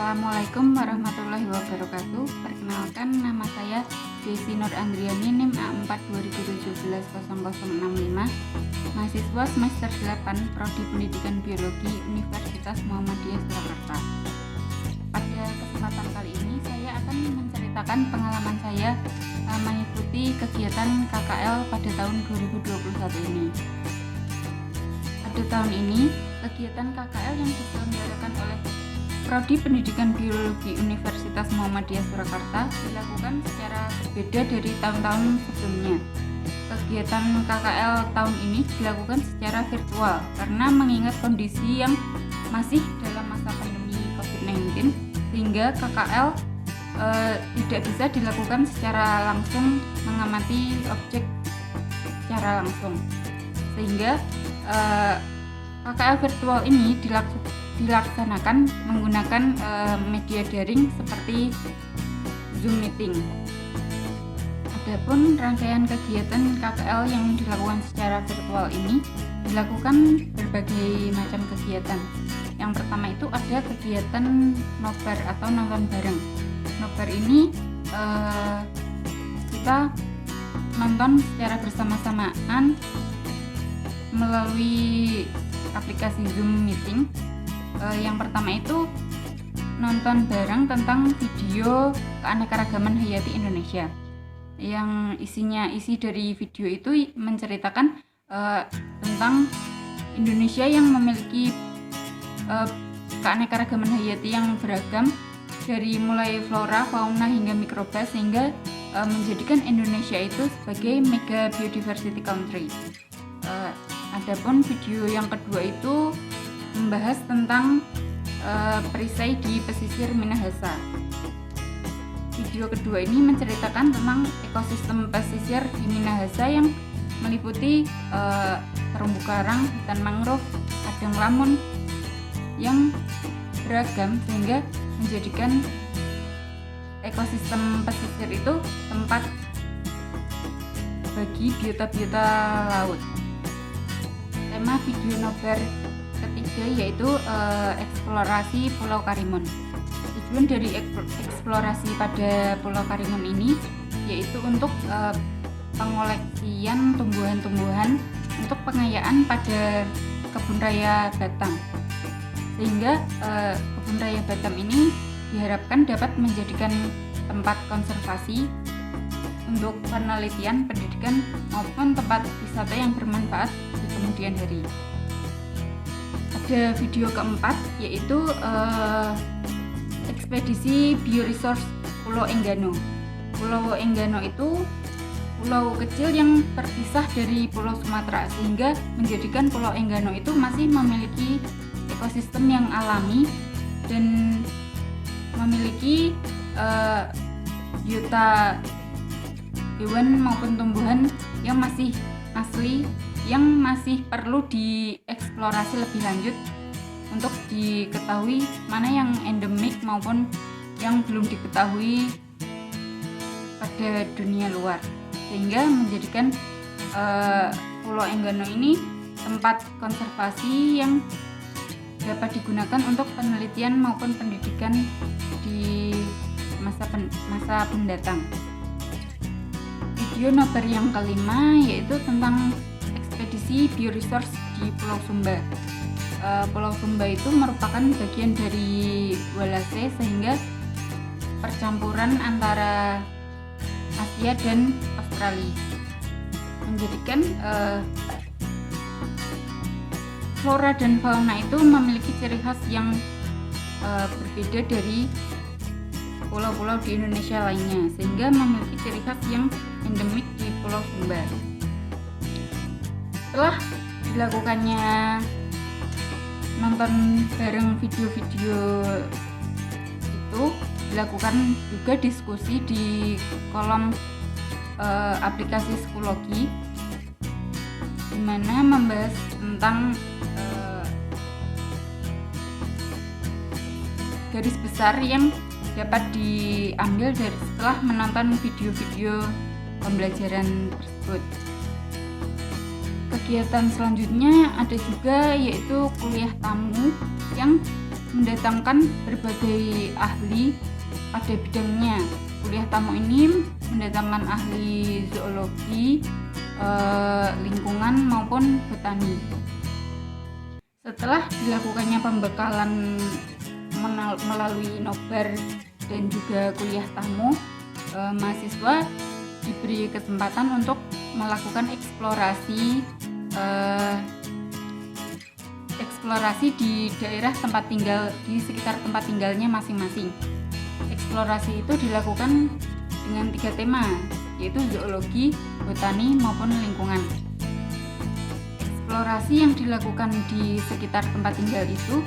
Assalamualaikum warahmatullahi wabarakatuh. Perkenalkan, nama saya Desi Nur Andriani, NIM A4 2017-0065, mahasiswa semester 8 Prodi Pendidikan Biologi Universitas Muhammadiyah Surakarta. Pada kesempatan kali ini saya akan menceritakan pengalaman saya mengikuti kegiatan KKL pada tahun 2021 ini. Pada tahun ini, kegiatan KKL yang diselenggarakan oleh Prodi Pendidikan Biologi Universitas Muhammadiyah Surakarta dilakukan secara berbeda dari tahun-tahun sebelumnya. Kegiatan KKL tahun ini dilakukan secara virtual karena mengingat kondisi yang masih dalam masa pandemi COVID-19, sehingga KKL tidak bisa dilakukan secara langsung, mengamati objek secara langsung. Sehingga KKL virtual ini dilaksanakan menggunakan media daring seperti Zoom meeting. Adapun rangkaian kegiatan KKL yang dilakukan secara virtual ini dilakukan berbagai macam kegiatan. Yang pertama itu ada kegiatan nobar atau nonton bareng. Nobar ini kita nonton secara bersama-samaan melalui aplikasi Zoom meeting. Yang pertama itu nonton bareng tentang video keanekaragaman hayati Indonesia, yang isi dari video itu menceritakan tentang Indonesia yang memiliki keanekaragaman hayati yang beragam, dari mulai flora, fauna hingga mikroba, sehingga menjadikan Indonesia itu sebagai mega biodiversity country. Adapun video yang kedua itu membahas tentang perisai di pesisir Minahasa. Video kedua ini menceritakan tentang ekosistem pesisir di Minahasa yang meliputi terumbu karang, hutan mangrove, padang lamun yang beragam, sehingga menjadikan ekosistem pesisir itu tempat bagi biota-biota laut. Tema video nobar ketiga yaitu eksplorasi Pulau Karimun. Tujuan dari eksplorasi pada Pulau Karimun ini yaitu untuk pengoleksian tumbuhan-tumbuhan untuk pengayaan pada Kebun Raya Batam, sehingga Kebun Raya Batam ini diharapkan dapat menjadikan tempat konservasi untuk penelitian, pendidikan maupun tempat wisata yang bermanfaat di kemudian hari. Ada video keempat yaitu ekspedisi bioresource Pulau Enggano. Pulau Enggano itu pulau kecil yang terpisah dari Pulau Sumatera, sehingga menjadikan Pulau Enggano itu masih memiliki ekosistem yang alami dan memiliki biota hewan maupun tumbuhan yang masih asli, yang masih perlu dieksplorasi lebih lanjut untuk diketahui mana yang endemik maupun yang belum diketahui pada dunia luar, sehingga menjadikan Pulau Enggano ini tempat konservasi yang dapat digunakan untuk penelitian maupun pendidikan di masa mendatang. Video nobar yang kelima yaitu tentang ekspedisi bioresource di Pulau Sumba. Pulau Sumba itu merupakan bagian dari Walase, sehingga percampuran antara Asia dan Australia menjadikan flora dan fauna itu memiliki ciri khas yang berbeda dari pulau-pulau di Indonesia lainnya, sehingga memiliki ciri khas yang endemik di Pulau Sumba. Setelah dilakukannya nonton bareng video-video itu, dilakukan juga diskusi di kolom aplikasi Schoology, di mana membahas tentang garis besar yang dapat diambil dari setelah menonton video-video pembelajaran tersebut. Kegiatan selanjutnya ada juga yaitu kuliah tamu yang mendatangkan berbagai ahli pada bidangnya. Kuliah tamu ini mendatangkan ahli zoologi, lingkungan maupun botani. Setelah dilakukannya pembekalan melalui nobar dan juga kuliah tamu, mahasiswa diberi kesempatan untuk melakukan eksplorasi di daerah tempat tinggal, di sekitar tempat tinggalnya masing-masing. Eksplorasi itu dilakukan dengan 3 tema, yaitu zoologi, botani maupun lingkungan. Eksplorasi yang dilakukan di sekitar tempat tinggal itu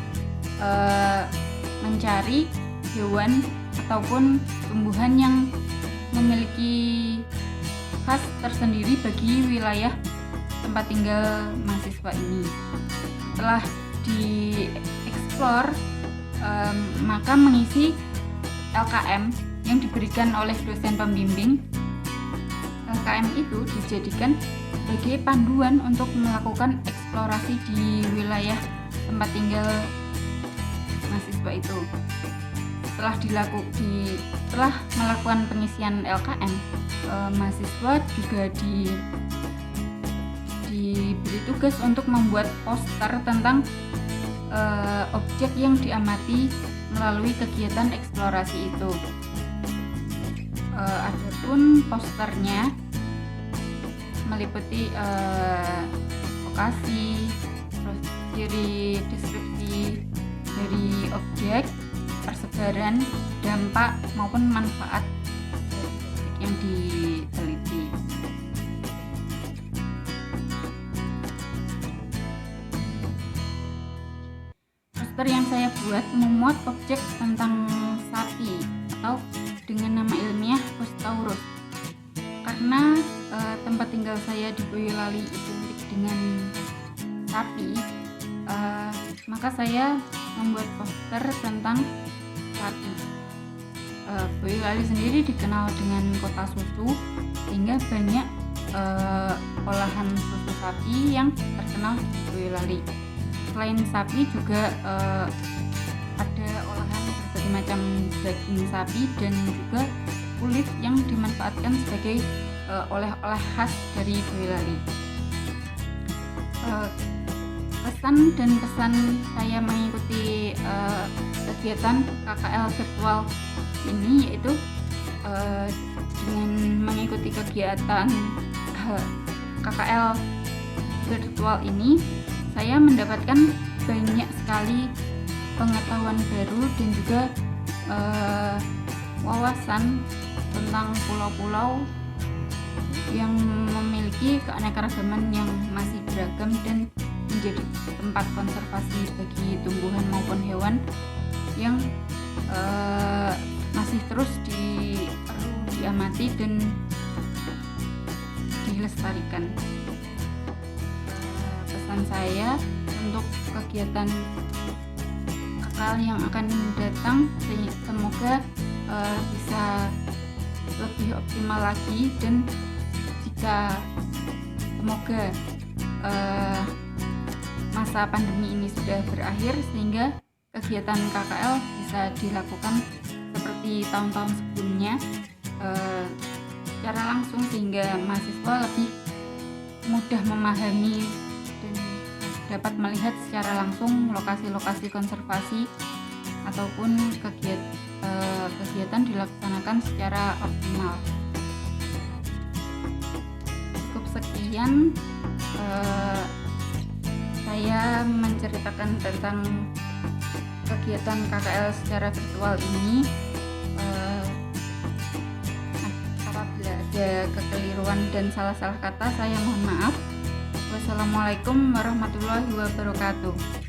mencari hewan ataupun tumbuhan yang memiliki khas tersendiri bagi wilayah tempat tinggal mahasiswa ini. Setelah dieksplor, maka mengisi LKM yang diberikan oleh dosen pembimbing. LKM itu dijadikan sebagai panduan untuk melakukan eksplorasi di wilayah tempat tinggal mahasiswa itu. Setelah melakukan pengisian LKM, mahasiswa juga diberi tugas untuk membuat poster tentang objek yang diamati melalui kegiatan eksplorasi itu. Adapun posternya meliputi lokasi, terus ciri deskripsi dari objek, persebaran, dampak maupun manfaat dari objek yang diteliti. Poster yang saya buat memuat objek tentang sapi atau dengan nama ilmiah Bos-taurus. Karena tempat tinggal saya di Boyolali identik dengan sapi, maka saya membuat poster tentang sapi. Boyolali sendiri dikenal dengan kota susu, sehingga banyak olahan susu sapi yang terkenal di Boyolali. Selain sapi juga ada olahan berbagai macam daging sapi dan juga kulit yang dimanfaatkan sebagai oleh-oleh khas dari Boyolali. Kesan dan pesan saya mengikuti kegiatan KKL virtual ini yaitu dengan mengikuti kegiatan KKL virtual ini, saya mendapatkan banyak sekali pengetahuan baru dan juga wawasan tentang pulau-pulau yang memiliki keanekaragaman yang masih beragam dan menjadi tempat konservasi bagi tumbuhan maupun hewan yang masih terus perlu diamati dan dilestarikan. Pesan saya untuk kegiatan KKL yang akan datang, semoga bisa lebih optimal lagi, dan jika semoga masa pandemi ini sudah berakhir sehingga kegiatan KKL bisa dilakukan seperti tahun-tahun sebelumnya secara langsung, sehingga mahasiswa lebih mudah memahami dan dapat melihat secara langsung lokasi-lokasi konservasi ataupun kegiatan dilaksanakan secara optimal. Cukup sekian saya menceritakan tentang kegiatan KKL secara virtual ini. Apabila ada kekeliruan dan salah-salah kata, saya mohon maaf. Wassalamualaikum warahmatullahi wabarakatuh.